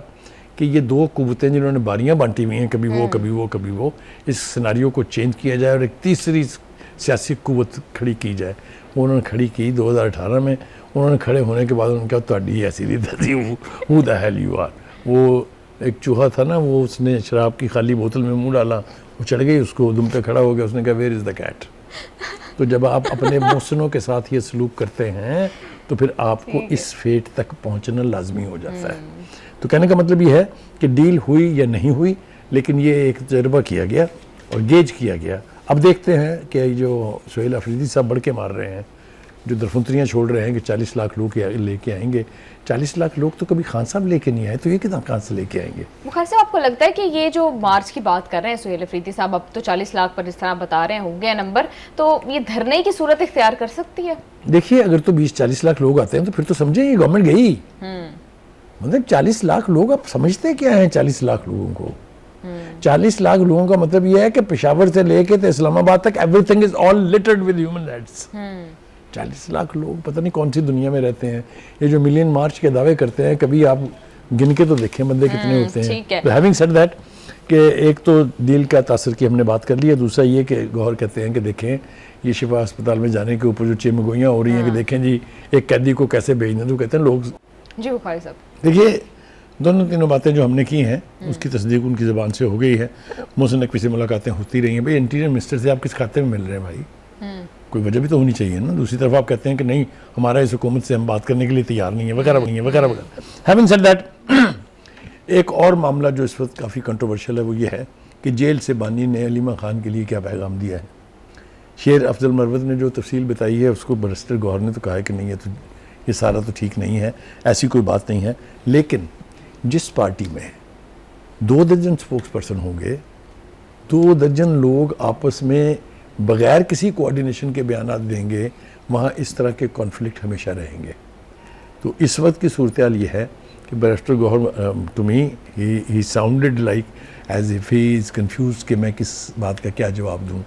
कि ये दो कुव्वतें जिन्होंने बारियां बांटी हुई हैं, कभी वो कभी वो कभी वो, इस सिनारियो को चेंज किया जाए और एक तीसरी सियासी कुव्वत खड़ी की जाए। वो उन्होंने खड़ी की 2018 में। उन्होंने खड़े होने के बाद उन्होंने कहा ਤੁਹਾਡੀ ऐसी दी who the hell you are. वो एक चूहा था ना, वो उसने शराब की खाली बोतल में मुंह डाला, वो चढ़ गई, उसको दुम पे खड़ा हो गया, उसने कहा वेयर इज़ द कैट। तो जब आप अपने मोहसिनों के साथ ये सलूक करते हैं तो फिर आपको इस फेट तक पहुंचना लाजमी हो जाता है। तो कहने का मतलब ये है कि डील हुई या नहीं हुई, लेकिन ये एक तजर्बा किया गया और गेज किया गया। अब देखते हैं कि जो सुहेल अफरीदी साहब बढ़ के मार रहे हैं, जो दरफुंतरियाँ छोड़ रहे हैं कि 40 लाख लोग लेके आएंगे। 40 लाख लोग तो कभी खान साहब लेके नहीं आए, तो ये कितना कहाँ से लेके आएंगे? बुखारी साहब, आपको लगता है कि ये जो मार्च की बात कर रहे हैं सुहेल अफरीदी साहब, अब तो 40 लाख पर इस तरह बता रहे हैं हो गया नंबर, तो ये धरने की सूरत इख्तियार कर सकती है? देखिए, अगर तो 20-40 लाख लोग आते हैं तो फिर तो समझे ये गवर्नमेंट गई। मतलब 40 लाख लोग, आप समझते क्या है 40 लाख लोगों को? 40 लाख लोगों का मतलब ये है कि पेशावर से लेके तो इस्लामाबाद तक everything is all littered with human heads. 40 lakh लोग पता नहीं कौन सी दुनिया में रहते हैं। ये जो मिलियन मार्च के दावे करते हैं, कभी आप गिन के तो देखें बंदे कितने होते हैं। तो हैविंग सेड दैट, कि एक तो डील का तासर की हमने बात कर ली है, दूसरा ये कि गौर कहते हैं कि देखें ये शिफा अस्पताल में जाने के ऊपर जो चिमगोइयाँ हो रही हैं कि देखें जी एक कैदी को कैसे भेजना, तो कहते हैं लोग। जी बुखारी साहब, देखिए, दोनों तीनों बातें जो हमने की हैं उसकी तस्दीक उनकी ज़बान से हो गई है। मोहसिन नकवी से मुलाकातें होती रही हैं। भाई, इंटीरियर मिनिस्टर से आप किस खाते में मिल रहे हैं भाई? कोई वजह भी तो होनी चाहिए ना। दूसरी तरफ आप कहते हैं कि नहीं, हमारा इस हुकूमत से हम बात करने के लिए तैयार नहीं है, वगैरह वगैरह वगैरह। हैविंग सेड दैट, एक और मामला जो इस वक्त काफ़ी कंट्रोवर्शियल है वो ये है कि जेल से बानी ने अलीमा खान के लिए क्या पैगाम दिया है। शेर अफजल मरवत ने जो तफसील बताई है उसको बैरिस्टर गौहर ने तो कहा है कि नहीं, ये सारा तो ठीक नहीं है, ऐसी कोई बात नहीं है। लेकिन जिस पार्टी में 2 दर्जन स्पोक्स पर्सन होंगे, 2 दर्जन लोग आपस में बगैर किसी कोऑर्डिनेशन के बयानात देंगे, वहाँ इस तरह के कॉन्फ्लिक्ट हमेशा रहेंगे। तो इस वक्त की सूरत हाल ये है कि barrister Gohar, to me he sounded like as if he is confuse कि मैं किस बात का क्या जवाब दूँ।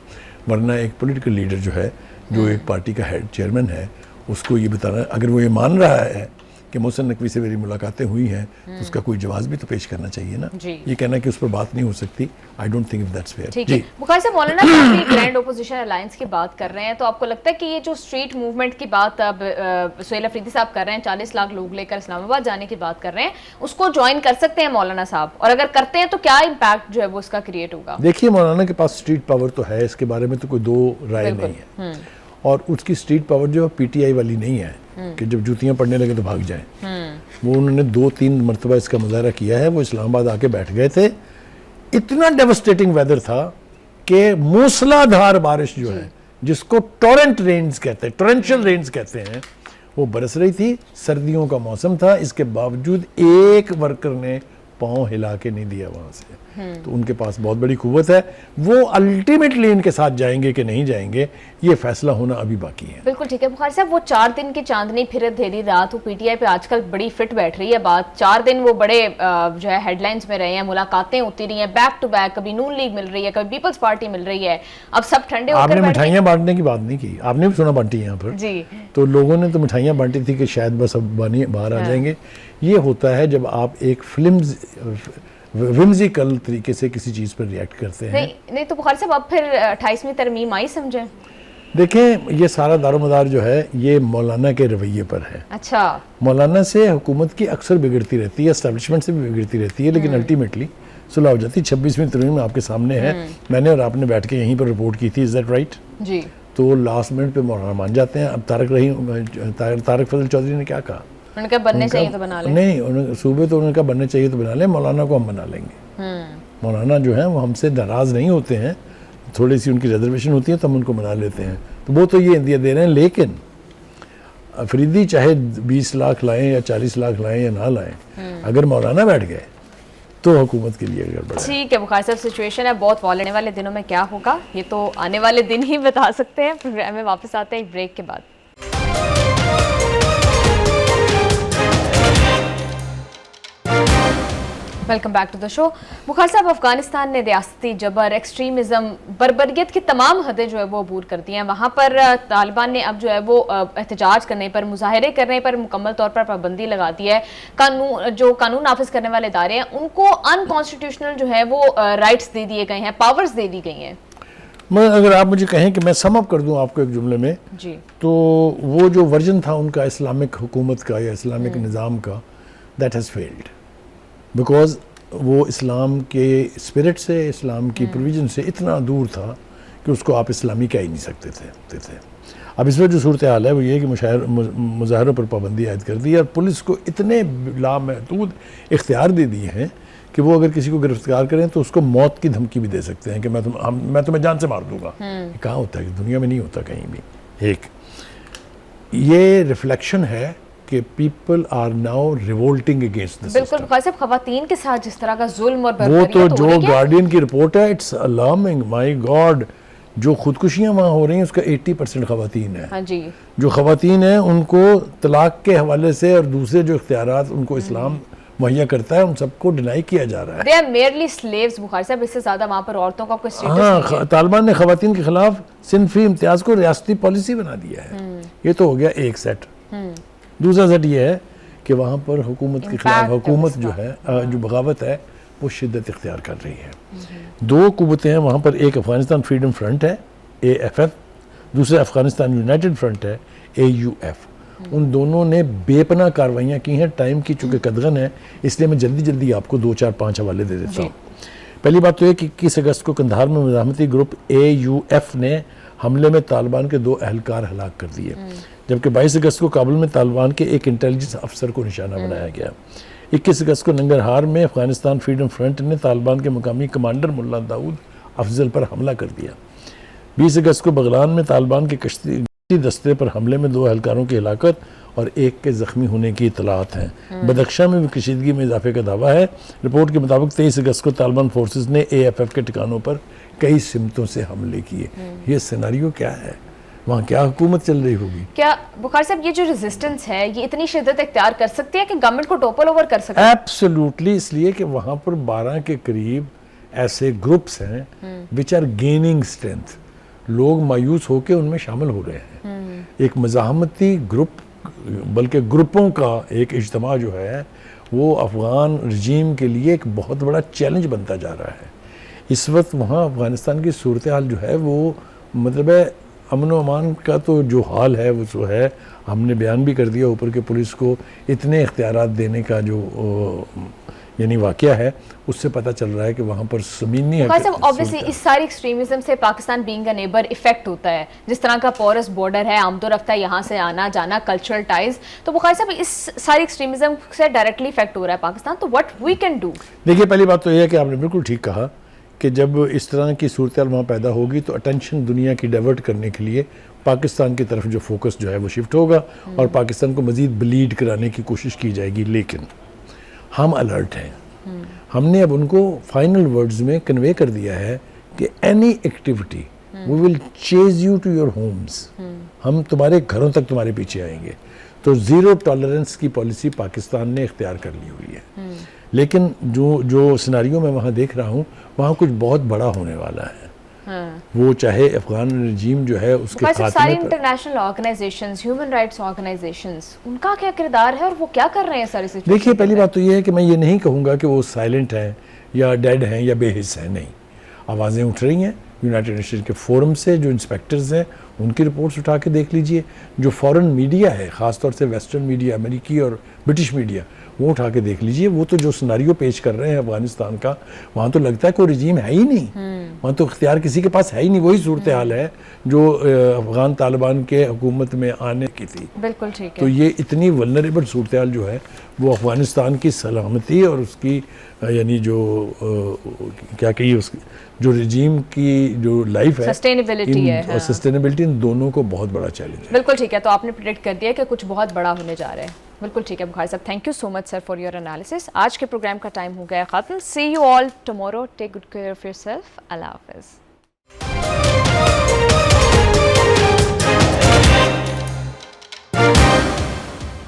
वरना एक पॉलिटिकल लीडर जो है, जो एक पार्टी का हेड चेयरमैन है, उसको ये बताना, अगर वो ये मान रहा है कि मोहसिन नकवी से मेरी मुलाकातें हुई हैं तो उसका कोई जवाब भी तो पेश करना चाहिए ना। ये कहना कि उस पर बात नहीं हो सकती, I don't think that's fair. ठीक है बुखारी साहब, मौलाना साहब भी ग्रैंड ओपोजिशन अलायंस की बात कर रहे हैं, तो आपको लगता है कि ये जो स्ट्रीट मूवमेंट की बात अब सुहेल अफरीदी साहब कर रहे हैं, 40 लाख लोग लेकर इस्लामाबाद जाने की बात कर रहे हैं, उसको ज्वाइन कर सकते हैं मौलाना साहब? और अगर करते हैं तो क्या इम्पैक्ट जो है वो इसका क्रिएट होगा? देखिए, मौलाना के पास स्ट्रीट पावर तो है, इसके बारे में तो कोई दो राय नहीं है। और उसकी स्ट्रीट पावर जो है पीटीआई वाली नहीं है कि जब जूतियां पड़ने लगे तो भाग जाएं। वो उन्होंने 2-3 मरतबा इसका मुजाहरा किया है। वो इस्लामाबाद आके बैठ गए थे, इतना डेवस्टेटिंग वेदर था कि मूसलाधार बारिश जो है, जिसको टोरेंट रेन्स कहते हैं, टोरेंशियल रेन्स कहते हैं, वो बरस रही थी। सर्दियों का मौसम था, इसके बावजूद एक वर्कर ने पाँव हिला के नहीं दिया वहाँ से। तो उनके पास बहुत बड़ी कुव्वत है। वो अल्टीमेटली इनके साथ जाएंगे कि नहीं जाएंगे, ये फैसला होना अभी बाकी है। बिल्कुल ठीक है बुखारी साहब, वो 4 दिन की चांदनी फिर अंधेरी रात, वो पीटीआई पे आजकल बड़ी फिट बैठ रही है बात। 4 दिन वो बड़े जो है हेडलाइंस में रहे हैं, मुलाकातें होती रही हैं बैक टू बैक, कभी नून लीग मिल रही है, कभी पीपल्स पार्टी मिल रही है, अब सब ठंडे होकर आपने मिठाइयाँ बांटने की बात नहीं की, आपने भी सुना बांटी यहाँ पर जी। तो लोगों ने तो मिठाइयाँ बांटी थी कि शायद बस अब बाहर आ जाएंगे। ये होता है जब आप एक विम्सिकल तरीके से किसी चीज़ पर रिएक्ट करते हैं। नहीं तो बुखारी साहब, अब फिर 28वीं तरमीम आई समझें? देखें, ये सारा दारोमदार जो है ये मौलाना के रवैये पर है। अच्छा, मौलाना से हुकूमत की अक्सर बिगड़ती रहती है, एस्टैब्लिशमेंट से भी बिगड़ती रहती है, लेकिन अल्टीमेटली सुलह हो जाती। 26वीं तरमीम में आपके सामने है, मैंने और आपने बैठ के यहीं पर रिपोर्ट की थी, इज दैट राइट? जी। तो लास्ट मिनट पे मौलाना मान जाते हैं। अब तारक फजल चौधरी ने क्या कहा? उनका बनने चाहिए तो बना लें। नहीं, सूबे तो उनका बनने चाहिए तो बना लें, मौलाना को हम बना लेंगे। मौलाना जो है वो हमसे नाराज़ नहीं होते हैं, थोड़ी सी उनकी रिजर्वेशन होती है तो हम उनको बना लेते हैं। तो वो तो ये इंदिया दे रहे हैं, लेकिन अफरीदी चाहे 20 लाख लाएं या 40 लाख लाएं या ना लाएं, अगर मौलाना बैठ गए तो हुकूमत के लिए गड़बड़ है। ठीक है बुखारी साहब, सिचुएशन है बहुत वॉलेट। आने वाले दिनों में क्या होगा ये तो आने वाले दिन ही बता सकते हैं। प्रोग्राम में वापस आते हैं एक ब्रेक के बाद। Welcome back to the show. Bukhari साहब, अफगानिस्तान ने रियासती जबर, एक्सट्रीमिज़म, बर्बरियत की तमाम हदें जो है वो अबूर कर दी हैं। वहाँ पर तालिबान ने अब जो है वो एहतजाज करने पर, मुजाहरे करने पर मुकम्मल तौर पर पाबंदी लगा दी है। कानून नाफिज करने वाले इदारे हैं उनको अनकॉन्स्टिट्यूशनल जो है वो राइट्स दे दिए गए हैं, पावर्स दे दी गई हैं। मैं अगर आप मुझे कहें कि मैं सम अप कर दूं आपको एक जुमले में जी, तो वो जो वर्जन था उनका इस्लामिक हुकूमत का या इस्लामिक निज़ाम का, दैट हैज़ फेल्ड, बिकॉज वो इस्लाम के स्पिरिट से, इस्लाम की प्रोविजन से इतना दूर था कि उसको आप इस्लामी कह ही नहीं सकते थे। अब इस वक्त जो सूरत हाल है वो ये है कि मुजाहरों पर पाबंदी आयद कर दी है और पुलिस को इतने लामहदूद इख्तियार दे दिए हैं कि वो अगर किसी को गिरफ्तार करें तो उसको मौत की धमकी भी दे सकते हैं कि मैं तुम्हें जान से मार दूंगा। कहाँ होता है? दुनिया में नहीं होता कहीं भी। एक ये रिफ्लेक्शन है कि people are now revolting against the बिल्कुल बुखारी साहब, खवातीन के साथ जिस तरह का जुल्म और वो बर्बरियत तो हो जो रही है। गार्डियन की रिपोर्ट है, इट्स अलार्मिंग, माय गॉड। जो खुदकुशियां वहाँ हो रही हैं उसका 80% खवातीन है। हाँ जी, जो खवातीन हैं उनको तलाक के हवाले से और दूसरे जो इख्तियारात उनको इस्लाम मुहैया करता है उन सबको डिनाई किया जा रहा है। They are merely slaves Bukhari साहब, इससे ज्यादा वहाँ पर औरतों का कोई स्टेटस नहीं है। हाँ, तालिबान ने खवातीन के खिलाफ सिनफी इम्तियाज को रियासती पॉलिसी बना दिया है। ये तो हो गया एक सेट। दूसरा सेट ये है कि वहाँ पर हुकूमत के खिलाफ Impact हुकूमत जो है, जो बगावत है वो शिद्दत इख्तियार कर रही है। दो कुव्वतें हैं वहाँ पर, एक अफगानिस्तान फ्रीडम फ्रंट है AFF, दूसरा अफगानिस्तान यूनाइटेड फ्रंट है AUF। उन दोनों ने बेपनाह कार्रवाइयाँ की हैं। टाइम की चूँकि कदगन है इसलिए मैं जल्दी जल्दी आपको 2, 4, 5 हवाले दे देता हूँ। पहली बात तो ये कि 21 अगस्त को कंधार में मज़ाहमती ग्रुप AUF ने हमले में तालिबान के 2 अहलकार हलाक कर दिए, जबकि 22 अगस्त को काबुल में तालिबान के एक इंटेलिजेंस अफसर को निशाना बनाया गया। 21 अगस्त को नंगरहार में अफगानिस्तान फ्रीडम फ्रंट ने तालिबान के मुकामी कमांडर मुल्ला दाऊद अफजल पर हमला कर दिया। 20 अगस्त को बगलान में तालिबान के कश्ती दस्ते पर हमले में 2 एहलकारों की हलाकत और एक के ज़ख्मी होने की इतलात हैं। बदख्शां में भी कशीदगी में इजाफे का दावा है। रिपोर्ट के मुताबिक 23 अगस्त को तालिबान फोर्सेस ने AFF के ठिकानों पर कई सिमतों से हमले किए। ये सिनेरियो क्या है? वहाँ क्या हुकूमत चल रही होगी? क्या बुखारी साहब ये जो रेजिस्टेंस है ये इतनी शिद्दत इख्तियार कर सकती है कि गवर्नमेंट को टोपल ओवर कर सकती है? एब्सोल्युटली, इसलिए कि वहाँ पर 12 के करीब ऐसे ग्रुप्स हैं विच आर गेनिंग स्ट्रेंथ। लोग मायूस होकर उनमें शामिल हो रहे हैं। एक मज़ाहमती ग्रुप, बल्कि ग्रुपों का एक इज्तिमा जो है वो अफ़गान रजीम के लिए एक बहुत बड़ा चैलेंज बनता जा रहा है। इस वक्त वहाँ अफ़गानिस्तान की सूरत हाल जो है वो मतलब है अमन व अमान का तो जो हाल है वो जो है हमने बयान भी कर दिया ऊपर के पुलिस को इतने इख्तियारात देने का जो यानी वाक़या है उससे पता चल रहा है कि वहाँ पर ज़मीनी ऑब्वियसली इस सारी एक्सट्रीमिज्म से Pakistan being a neighbour effect होता है। जिस तरह का पोरस बॉर्डर है, आमदोरफ्ता यहाँ से आना जाना, कल्चरल टाइज, तो बुखारी साहब इस सारी एक्सट्रीमिज्म से डायरेक्टली इफेक्ट हो रहा है पाकिस्तान। तो व्हाट वी कैन डू? देखिए, पहली बात तो यह है कि आपने बिल्कुल ठीक कहा कि जब इस तरह की सूरत वहाँ पैदा होगी तो अटेंशन दुनिया की डाइवर्ट करने के लिए पाकिस्तान की तरफ जो फोकस जो है वो शिफ्ट होगा और पाकिस्तान को मज़ीद ब्लीड कराने की कोशिश की जाएगी। लेकिन हम अलर्ट हैं। हमने अब उनको फाइनल वर्ड्स में कन्वे कर दिया है कि any activity we will chase you to your homes, हम तुम्हारे घरों तक तुम्हारे पीछे आएंगे। तो ज़ीरो टॉलरेंस की पॉलिसी पाकिस्तान ने इख्तियार कर ली हुई है। लेकिन जो सिनारियो मैं वहाँ देख रहा हूँ वहाँ कुछ बहुत बड़ा होने वाला है। वो चाहे अफगान रजीम जो है उसके खात्मे सारी international organisations, human rights organisations, उनका क्या किरदार है और वो क्या कर रहे हैं सारी सिचुएशन? देखिए, पहली बात तो ये है कि मैं ये नहीं कहूँगा कि वो साइलेंट हैं या डेड हैं या बेहिस हैं। नहीं, आवाज़ें उठ रही हैं। यूनाइटेड नेशन के फोरम से जो इंस्पेक्टर्स हैं उनकी रिपोर्ट्स उठा के देख लीजिए। जो फॉरेन मीडिया है, ख़ासतौर से वेस्टर्न मीडिया, अमेरिकी और ब्रिटिश मीडिया, वो उठा के देख लीजिए। वो तो जो सिनारियो पेश कर रहे हैं अफगानिस्तान का, वहाँ तो लगता है कोई रजीम है ही नहीं, वहाँ तो इख्तियार किसी के पास है ही नहीं। वही सूरत हाल है जो अफगान तालिबान के हुकूमत में आने की थी। बिल्कुल ठीक है। तो ये इतनी वल्नरेबल सूरत हाल जो है वो अफगानिस्तान की सलामती और उसकी यानी जो क्या कहिए उसकी जो रजीम की जो लाइफ है, सस्टेनेबिलिटी है, हाँ। सस्टेनेबिलिटी, इन दोनों को बहुत बड़ा चैलेंज है। बिल्कुल ठीक है। तो आपने प्रेडिक्ट कर दिया कि कुछ बहुत बड़ा होने जा रहा है। बिल्कुल ठीक है बुखारी साहब, thank you so much sir for your analysis. आज के प्रोग्राम का टाइम हो गया खत्म। See you all tomorrow, take good care of yourself. अल्लाह हाफिज़।